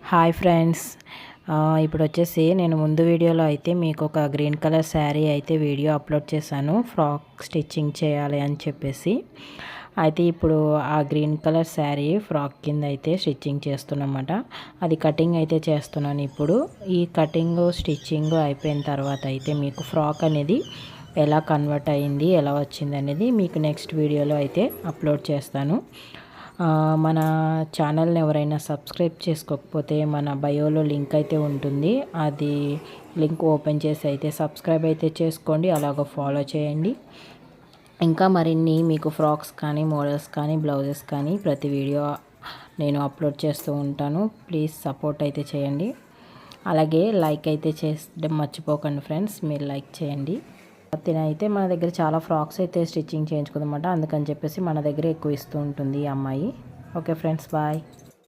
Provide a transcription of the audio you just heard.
Hi friends, ఇప్పుడు వచ్చేసి నేను ముందు వీడియోలో అయితే మీకు ఒక గ్రీన్ కలర్ శారీ అయితే వీడియో అప్లోడ్ చేశాను. ఫ్రాక్ స్టిచ్చింగ్ చేయాలి అని చెప్పేసి అయితే ఇప్పుడు ఆ గ్రీన్ కలర్ శారీ ఫ్రాక్ కింద అయితే స్టిచ్చింగ్ చేస్తున్నమాట. అది కటింగ్ అయితే చేస్తున్నాను. ఇప్పుడు ఈ కటింగ్ స్టిచ్చింగ్ అయిపోయిన తర్వాత అయితే మీకు ఫ్రాక్ అనేది ఎలా కన్వర్ట్ అయింది, ఎలా వచ్చింది అనేది మీకు నెక్స్ట్ వీడియోలో అయితే అప్లోడ్ చేస్తాను. మన ఛానల్ని ఎవరైనా సబ్స్క్రైబ్ చేసుకోకపోతే మన బయోలో లింక్ అయితే ఉంటుంది. అది లింక్ ఓపెన్ చేసి అయితే సబ్స్క్రైబ్ అయితే చేసుకోండి, అలాగ ఫాలో చేయండి. ఇంకా మరిన్ని మీకు ఫ్రాక్స్ కానీ, మోడల్స్ కానీ, బ్లౌజెస్ కానీ ప్రతి వీడియో నేను అప్లోడ్ చేస్తూ ఉంటాను. ప్లీజ్ సపోర్ట్ అయితే చేయండి. అలాగే లైక్ అయితే చేస్తే మర్చిపోకండి ఫ్రెండ్స్, మీరు లైక్ చేయండి. అయితే మన దగ్గర చాలా ఫ్రాక్స్ అయితే స్టిచ్చింగ్ చేయించుకుందన్నమాట. అందుకని చెప్పేసి మన దగ్గర ఎక్కువ ఇస్తూ ఉంటుంది ఈ అమ్మాయి. Okay friends, bye.